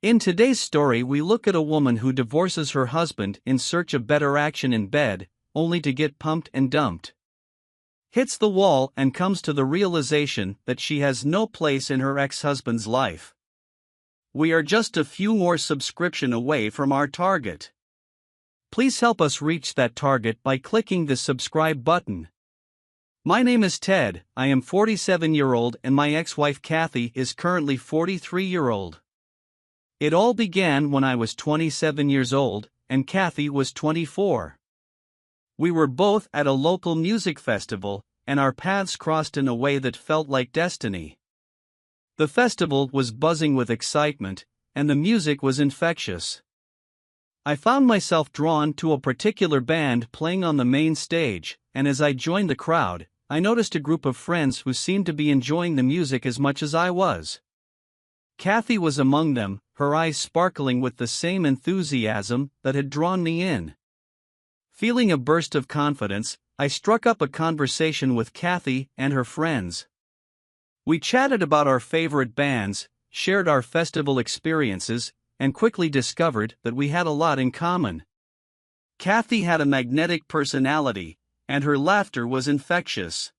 In today's story, we look at a woman who divorces her husband in search of better action in bed, only to get pumped and dumped. Hits the wall and comes to the realization that she has no place in her ex-husband's life. We are just a few more subscriptions away from our target. Please help us reach that target by clicking the subscribe button. My name is Ted, I am 47-year-old and my ex-wife Kathy is currently 43-year-old. It all began when I was 27 years old, and Kathy was 24. We were both at a local music festival, and our paths crossed in a way that felt like destiny. The festival was buzzing with excitement, and the music was infectious. I found myself drawn to a particular band playing on the main stage, and as I joined the crowd, I noticed a group of friends who seemed to be enjoying the music as much as I was. Kathy was among them, her eyes sparkling with the same enthusiasm that had drawn me in. Feeling a burst of confidence, I struck up a conversation with Kathy and her friends. We chatted about our favorite bands, shared our festival experiences, and quickly discovered that we had a lot in common. Kathy had a magnetic personality, and her laughter was infectious.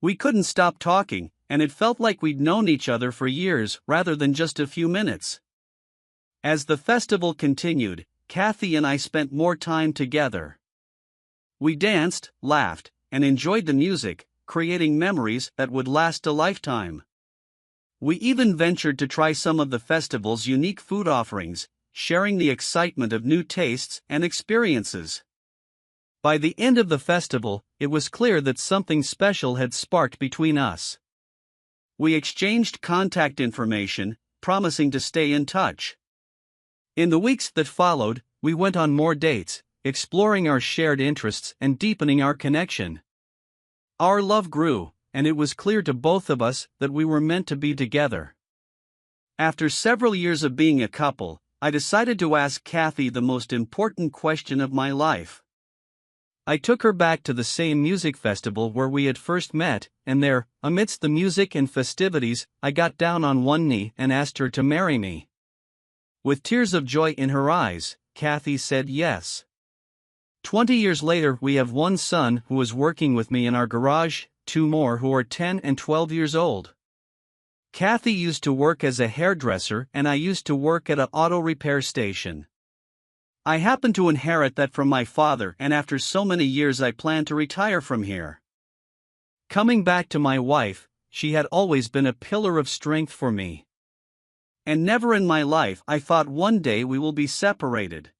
We couldn't stop talking, and it felt like we'd known each other for years rather than just a few minutes. As the festival continued, Kathy and I spent more time together. We danced, laughed, and enjoyed the music, creating memories that would last a lifetime. We even ventured to try some of the festival's unique food offerings, sharing the excitement of new tastes and experiences. By the end of the festival, it was clear that something special had sparked between us. We exchanged contact information, promising to stay in touch. In the weeks that followed, we went on more dates, exploring our shared interests and deepening our connection. Our love grew, and it was clear to both of us that we were meant to be together. After several years of being a couple, I decided to ask Kathy the most important question of my life. I took her back to the same music festival where we had first met, and there, amidst the music and festivities, I got down on one knee and asked her to marry me. With tears of joy in her eyes, Kathy said yes. 20 years later, we have one son who is working with me in our garage, two more who are 10 and 12 years old. Kathy used to work as a hairdresser and I used to work at an auto repair station. I happened to inherit that from my father, and after so many years I plan to retire from here. Coming back to my wife, she had always been a pillar of strength for me. And never in my life I thought one day we will be separated.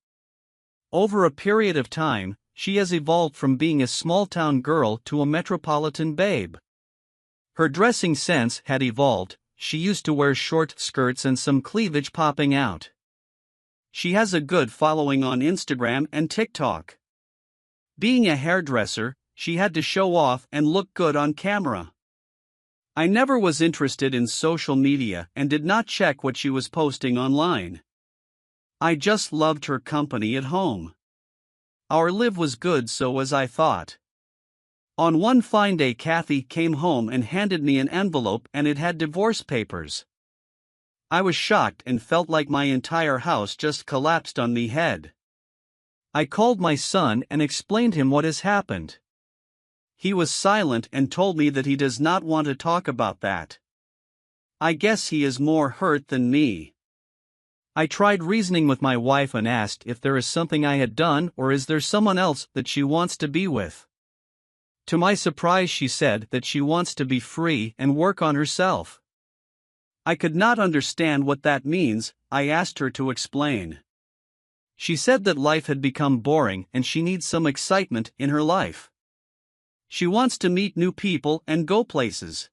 Over a period of time, she has evolved from being a small-town girl to a metropolitan babe. Her dressing sense had evolved, she used to wear short skirts and some cleavage popping out. She has a good following on Instagram and TikTok. Being a hairdresser, she had to show off and look good on camera. I never was interested in social media and did not check what she was posting online. I just loved her company at home. Our live was good, so as I thought. On one fine day, Kathy came home and handed me an envelope, and it had divorce papers. I was shocked and felt like my entire house just collapsed on me head. I called my son and explained him what has happened. He was silent and told me that he does not want to talk about that. I guess he is more hurt than me. I tried reasoning with my wife and asked if there is something I had done or is there someone else that she wants to be with. To my surprise, she said that she wants to be free and work on herself. I could not understand what that means. I asked her to explain. She said that life had become boring and she needs some excitement in her life. She wants to meet new people and go places.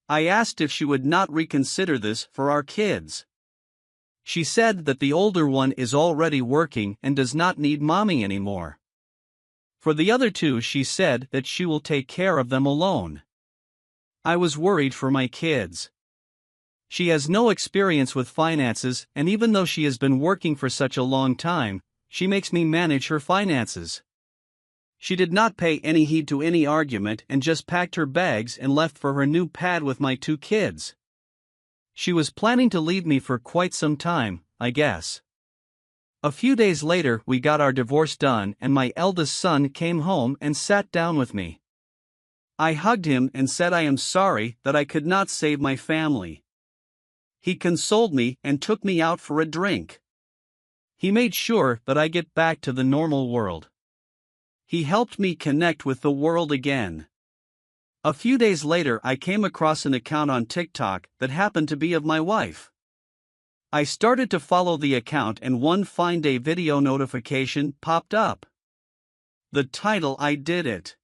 I asked if she would not reconsider this for our kids. She said that the older one is already working and does not need mommy anymore. For the other two, she said that she will take care of them alone. I was worried for my kids. She has no experience with finances, and even though she has been working for such a long time, she makes me manage her finances. She did not pay any heed to any argument and just packed her bags and left for her new pad with my two kids. She was planning to leave me for quite some time, I guess. A few days later, we got our divorce done, and my eldest son came home and sat down with me. I hugged him and said I am sorry that I could not save my family. He consoled me and took me out for a drink. He made sure that I get back to the normal world. He helped me connect with the world again. A few days later, I came across an account on TikTok that happened to be of my wife. I started to follow the account, and one fine day video notification popped up. The title, "I Did It."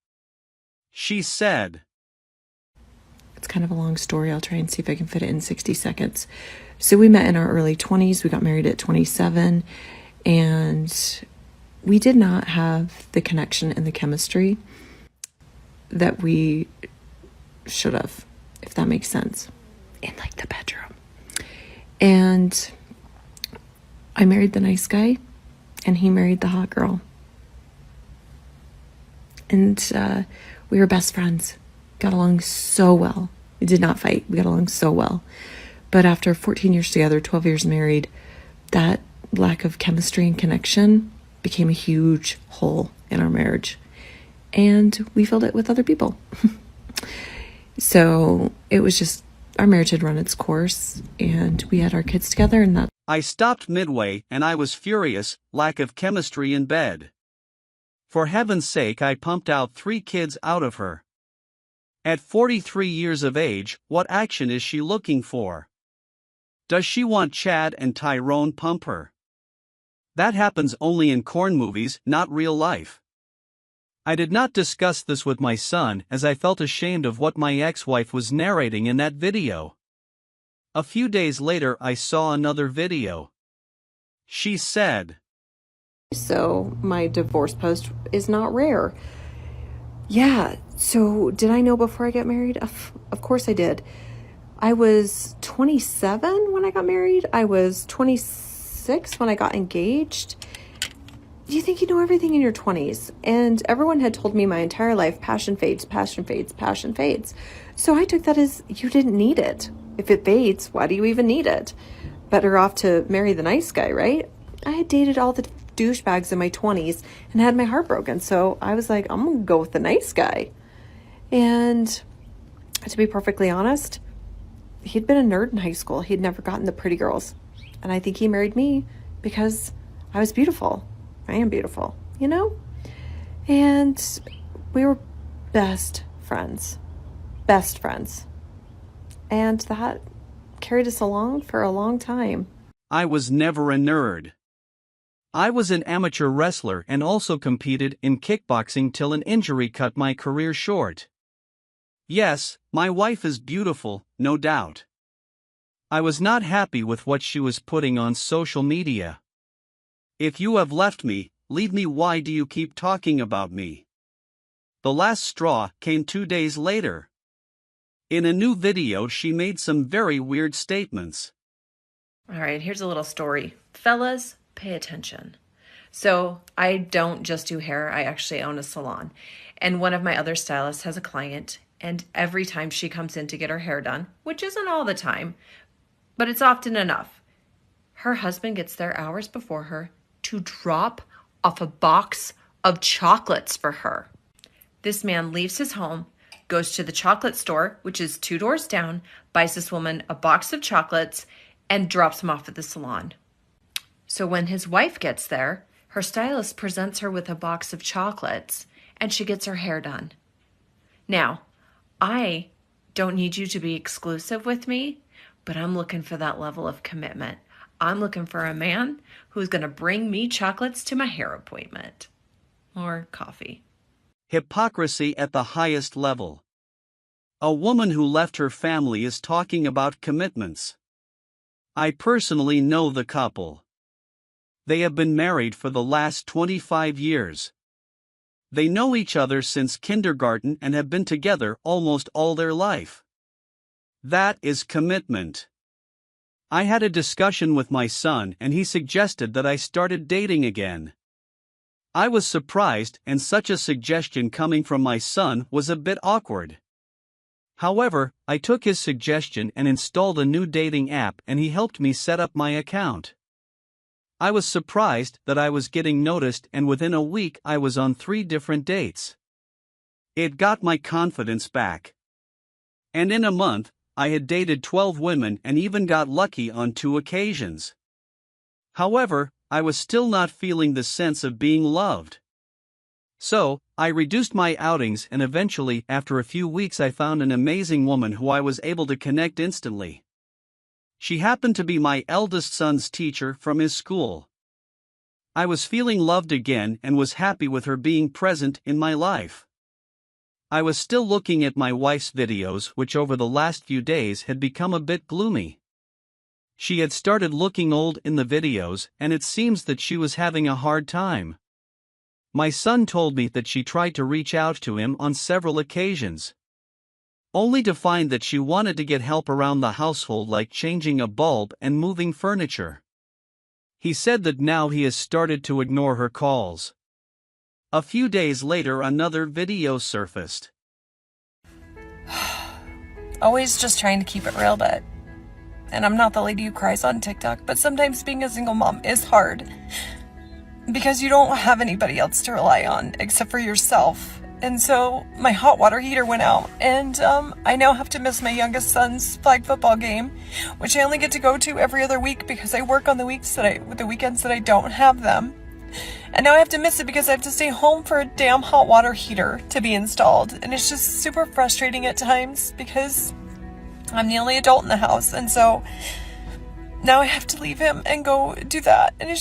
She said, It's kind of a long story. I'll try and see if I can fit it in 60 seconds. So we met in our early 20s. We got married at 27. And we did not have the connection and the chemistry that we should have, if that makes sense, in like the bedroom. And I married the nice guy, and he married the hot girl. And we were best friends. Got along so well. We did not fight. We got along so well. But after 14 years together, 12 years married, that lack of chemistry and connection became a huge hole in our marriage. And we filled it with other people. So it was just, our marriage had run its course, and we had our kids together, and that. I stopped midway, and I was furious. Lack of chemistry in bed. For heaven's sake, I pumped out 3 kids out of her. At 43 years of age, what action is she looking for? Does she want Chad and Tyrone pump her? That happens only in corn movies, not real life. I did not discuss this with my son, as I felt ashamed of what my ex-wife was narrating in that video. A few days later, I saw another video. She said, So my divorce post is not rare. Yeah, so did I know before I got married? Of course I did. I was 27 when I got married. I was 26 when I got engaged. You think you know everything in your 20s. And everyone had told me my entire life, passion fades, passion fades, passion fades. So I took that as you didn't need it. If it fades, why do you even need it? Better off to marry the nice guy, right? I had dated all the douchebags in my 20s and had my heart broken. So I was like, I'm going to go with the nice guy. And to be perfectly honest, he'd been a nerd in high school. He'd never gotten the pretty girls. And I think he married me because I was beautiful. I am beautiful, you know? And we were best friends. Best friends. And that carried us along for a long time. I was never a nerd. I was an amateur wrestler and also competed in kickboxing till an injury cut my career short. Yes, my wife is beautiful, no doubt. I was not happy with what she was putting on social media. If you have left me, leave me. Why do you keep talking about me? The last straw came 2 days later. In a new video, she made some very weird statements. All right, here's a little story. Fellas, pay attention. So I don't just do hair, I actually own a salon. And one of my other stylists has a client, and every time she comes in to get her hair done, which isn't all the time, but it's often enough, her husband gets there hours before her to drop off a box of chocolates for her. This man leaves his home, goes to the chocolate store, which is 2 doors down, buys this woman a box of chocolates, and drops them off at the salon. So when his wife gets there, her stylist presents her with a box of chocolates, and she gets her hair done. Now, I don't need you to be exclusive with me, but I'm looking for that level of commitment. I'm looking for a man who's going to bring me chocolates to my hair appointment. Or coffee. Hypocrisy at the highest level. A woman who left her family is talking about commitments. I personally know the couple. They have been married for the last 25 years. They know each other since kindergarten and have been together almost all their life. That is commitment. I had a discussion with my son and he suggested that I started dating again. I was surprised, and such a suggestion coming from my son was a bit awkward. However, I took his suggestion and installed a new dating app, and he helped me set up my account. I was surprised that I was getting noticed, and within a week I was on 3 different dates. It got my confidence back. And in a month, I had dated 12 women and even got lucky on 2 occasions. However, I was still not feeling the sense of being loved. So, I reduced my outings, and eventually, after a few weeks, I found an amazing woman who I was able to connect instantly. She happened to be my eldest son's teacher from his school. I was feeling loved again and was happy with her being present in my life. I was still looking at my wife's videos, which over the last few days had become a bit gloomy. She had started looking old in the videos, and it seems that she was having a hard time. My son told me that she tried to reach out to him on several occasions, only to find that she wanted to get help around the household, like changing a bulb and moving furniture. He said that now he has started to ignore her calls. A few days later, another video surfaced. Always just trying to keep it real, and I'm not the lady who cries on TikTok, but sometimes being a single mom is hard because you don't have anybody else to rely on except for yourself. And so my hot water heater went out, and I now have to miss my youngest son's flag football game, which I only get to go to every other week because I work on the weekends that I don't have them. And now I have to miss it because I have to stay home for a damn hot water heater to be installed. And it's just super frustrating at times because I'm the only adult in the house. And so now I have to leave him and go do that. And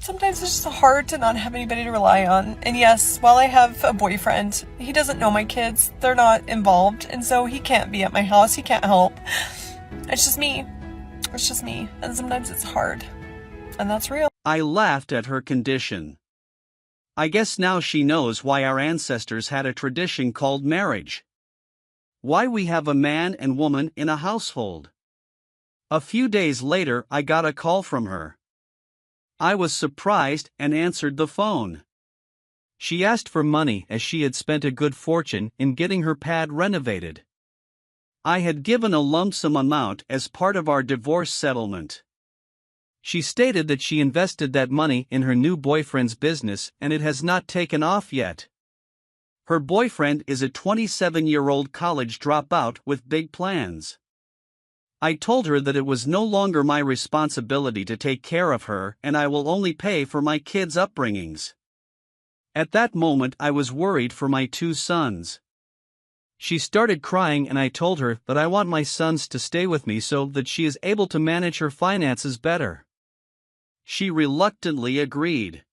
sometimes it's just hard to not have anybody to rely on. And yes, while I have a boyfriend, he doesn't know my kids. They're not involved. And so he can't be at my house. He can't help. It's just me. It's just me. And sometimes it's hard. And that's real. I laughed at her condition. I guess now she knows why our ancestors had a tradition called marriage. Why we have a man and woman in a household. A few days later, I got a call from her. I was surprised and answered the phone. She asked for money as she had spent a good fortune in getting her pad renovated. I had given a lump sum amount as part of our divorce settlement. She stated that she invested that money in her new boyfriend's business and it has not taken off yet. Her boyfriend is a 27-year-old college dropout with big plans. I told her that it was no longer my responsibility to take care of her and I will only pay for my kids' upbringings. At that moment, I was worried for my 2 sons. She started crying and I told her that I want my sons to stay with me so that she is able to manage her finances better. She reluctantly agreed.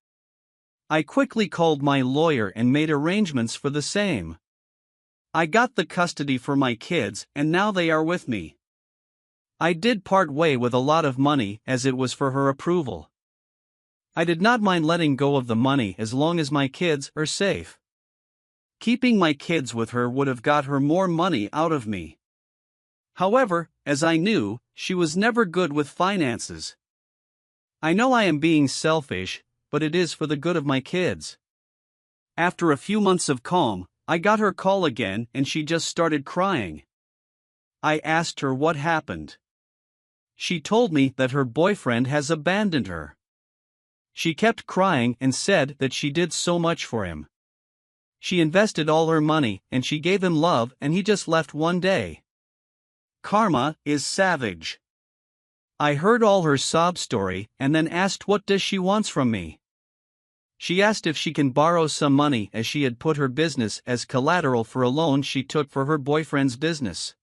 I quickly called my lawyer and made arrangements for the same. I got the custody for my kids and now they are with me. I did part way with a lot of money as it was for her approval. I did not mind letting go of the money as long as my kids are safe. Keeping my kids with her would have got her more money out of me. However, as I knew, she was never good with finances. I know I am being selfish, but it is for the good of my kids. After a few months of calm, I got her call again and she just started crying. I asked her what happened. She told me that her boyfriend has abandoned her. She kept crying and said that she did so much for him. She invested all her money and she gave him love and he just left one day. Karma is savage. I heard all her sob story and then asked what does she wants from me. She asked if she can borrow some money as she had put her business as collateral for a loan she took for her boyfriend's business.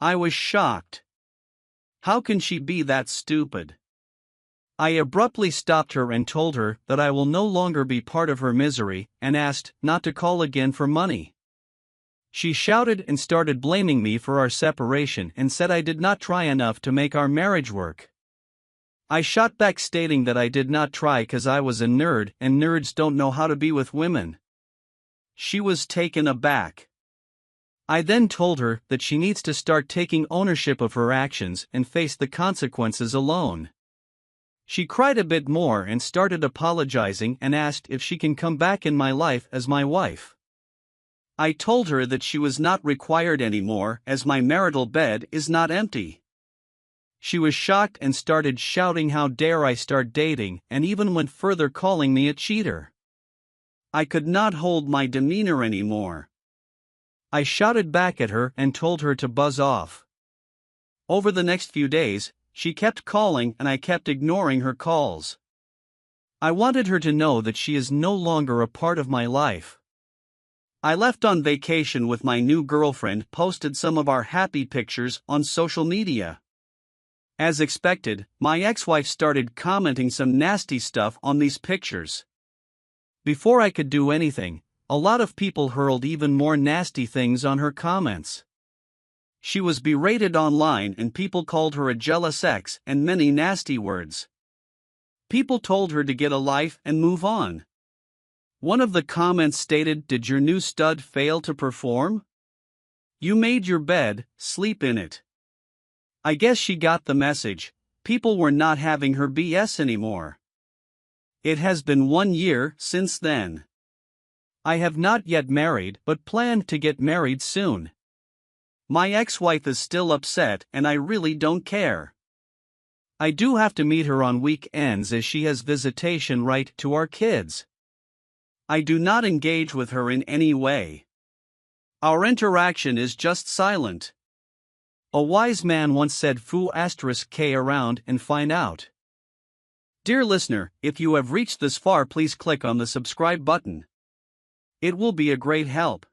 I was shocked. How can she be that stupid? I abruptly stopped her and told her that I will no longer be part of her misery and asked not to call again for money. She shouted and started blaming me for our separation and said I did not try enough to make our marriage work. I shot back stating that I did not try because I was a nerd and nerds don't know how to be with women. She was taken aback. I then told her that she needs to start taking ownership of her actions and face the consequences alone. She cried a bit more and started apologizing and asked if she can come back in my life as my wife. I told her that she was not required anymore as my marital bed is not empty. She was shocked and started shouting how dare I start dating, and even went further calling me a cheater. I could not hold my demeanor anymore. I shouted back at her and told her to buzz off. Over the next few days, she kept calling and I kept ignoring her calls. I wanted her to know that she is no longer a part of my life. I left on vacation with my new girlfriend, posted some of our happy pictures on social media. As expected, my ex-wife started commenting some nasty stuff on these pictures. Before I could do anything, a lot of people hurled even more nasty things on her comments. She was berated online and people called her a jealous ex and many nasty words. People told her to get a life and move on. One of the comments stated, "Did your new stud fail to perform? You made your bed, sleep in it." I guess she got the message. People were not having her BS anymore. It has been 1 year since then. I have not yet married but plan to get married soon. My ex-wife is still upset and I really don't care. I do have to meet her on weekends as she has visitation right to our kids. I do not engage with her in any way. Our interaction is just silent. A wise man once said foo *k around and find out. Dear listener, if you have reached this far, please click on the subscribe button. It will be a great help.